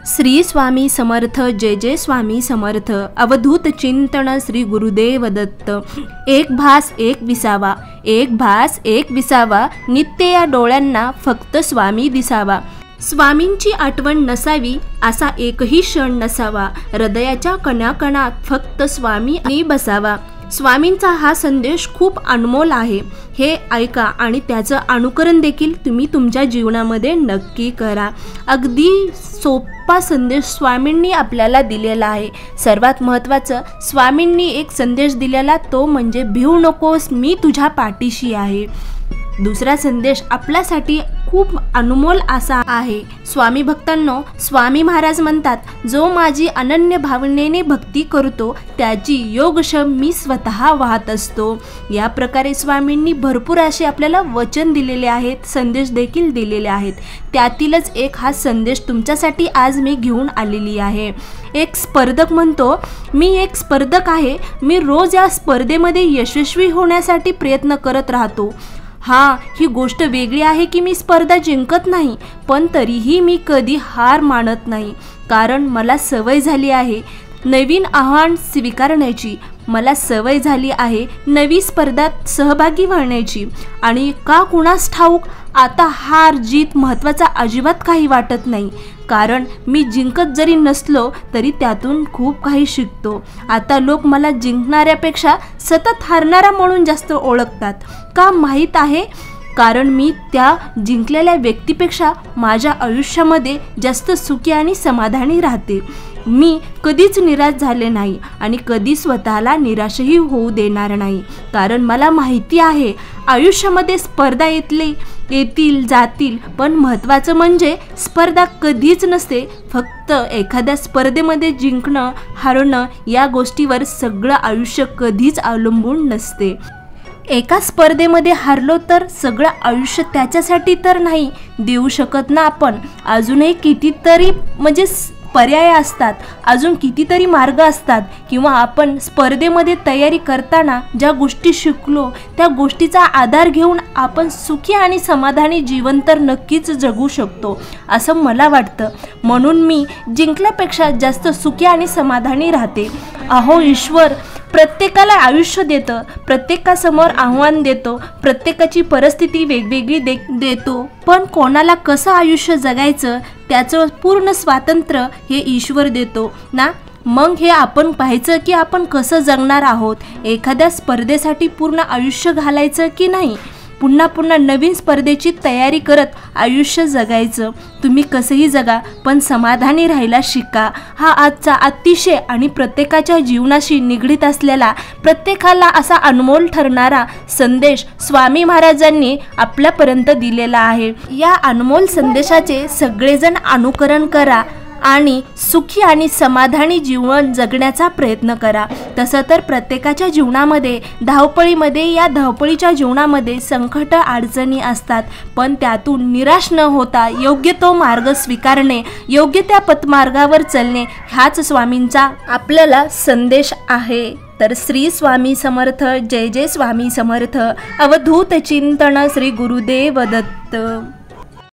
श्री स्वामी समर्थ, जय जय स्वामी समर्थ। अवधूत चिंतन श्री गुरुदेव दत्त। एक भास एक विसावा, एक भास एक विसावा, नित्य या डोळ्यांना फक्त स्वामी दिसावा। स्वामींची आठवण नसावी असा एकही क्षण नसावा, हृदयाच्या कणाकणात फक्त स्वामी बसावा। स्वामींचा हा संदेश खूप अनमोल आहे, हे ऐका आणि त्याचं अनुकरण देखील तुम्ही तुमच्या जीवनामध्ये नक्की करा। अगदी सोपा संदेश स्वामींनी आपल्याला दिलेला आहे। सर्वात महत्त्वाचं, स्वामींनी एक संदेश दिलेला तो म्हणजे भिवू नकोस, मी तुझ्या पाठीशी आहे। दुसरा संदेश आपल्यासाठी खूप अनमोल असा आहे। स्वामी भक्तांनो, स्वामी महाराज म्हणतात, जो माझी अनन्य भावनेने भक्ती करतो त्याची योगक्षम मी स्वतः वाहत असतो। या प्रकारे स्वामींनी भरपूर असे आपल्याला वचन दिलेले आहेत, संदेश देखील दिलेले आहेत। त्यातीलच एक हा संदेश तुमच्यासाठी आज मी घेऊन आलेली आहे। एक स्पर्धक म्हणतो, मी एक स्पर्धक आहे, मी रोज या स्पर्धेमध्ये यशस्वी होण्यासाठी प्रयत्न करत राहतो। हां, ही गोष्ट वेगळी आहे की मी स्पर्धा जिंकत नाही, पण तरीही मी कधी हार मानत नाही, कारण मला सवय झाली आहे नवीन आव्हान स्वीकारण्याची। मला सवय झाली आहे नवी स्पर्धात सहभागी होण्याची। आणि का कुणास ठाऊक आता हार जीत महत्त्वाचा अजिबात काही वाटत नाही, कारण मी जिंकत जरी नसलो तरी त्यातून खूप काही शिकतो। आता लोक मला जिंकणाऱ्यापेक्षा सतत हारणारा म्हणून जास्त ओळखतात। का माहीत आहे? कारण मी त्या जिंकलेल्या व्यक्तीपेक्षा माझ्या आयुष्यामध्ये जास्त सुखी आणि समाधानी राहते। मी कधीच निराश झाले नाही आणि कधी स्वतःला निराशही होऊ देणार नाही, कारण मला माहिती आहे आयुष्यामध्ये स्पर्धा येतील जातील, पण महत्त्वाचं म्हणजे स्पर्धा कधीच नसते। फक्त एखाद्या स्पर्धेमध्ये जिंकणं हारणं या गोष्टीवर सगळं आयुष्य कधीच अवलंबून नसते। एका स्पर्धेमध्ये हारलो तर सगळं आयुष्य त्याच्यासाठी तर नाही देऊ शकत ना आपण। अजूनही कितीतरी पर्याय असतात, अजून कितीतरी मार्ग असतात, किंवा आपण स्पर्धेमध्ये तयारी करताना ज्या गोष्टी शिकलो त्या गोष्टीचा आधार घेऊन आपण सुखी आणि समाधानी जीवन तर नक्कीच जगू शकतो असं मला वाटतं। म्हणून मी जिंकल्यापेक्षा जास्त सुखी आणि समाधानी राहते। अहो, ईश्वर प्रत्येकाला आयुष्य देतं, प्रत्येकासमोर आव्हान देतो, प्रत्येकाची परिस्थिती वेगवेगळी देतो, पण कोणाला कसं आयुष्य जगायचं त्याचं पूर्ण स्वातंत्र्य हे ईश्वर देतो ना। मग हे आपण पाहायचं की आपण कसं जगणार आहोत, एखाद्या स्पर्धेसाठी पूर्ण आयुष्य घालायचं की नाही, पुन्हा पुन्हा नवीन स्पर्धेची तयारी करत आयुष्य जगायचं। तुम्ही कसंही जगा, पण समाधानी राहायला शिका। हा आजचा अतिशय आणि प्रत्येकाच्या जीवनाशी निगडीत असलेला, प्रत्येकाला असा अनमोल ठरणारा संदेश स्वामी महाराजांनी आपल्यापर्यंत दिलेला आहे। या अनमोल संदेशाचे सगळेजण अनुकरण करा आणि सुखी आणि समाधानी जीवन जगण्याचा प्रयत्न करा। तसं तर प्रत्येकाच्या जीवनामध्ये या धावपळीच्या जीवनामध्ये संकट अडचणी असतात, पण त्यातून निराश न होता योग्य तो मार्ग स्वीकारणे, योग्य त्या पथमार्गावर चालणे हाच स्वामींचा आपल्याला संदेश आहे। तर श्री स्वामी समर्थ, जय जय स्वामी समर्थ। अवधूत चिंतन श्री गुरुदेव दत्त।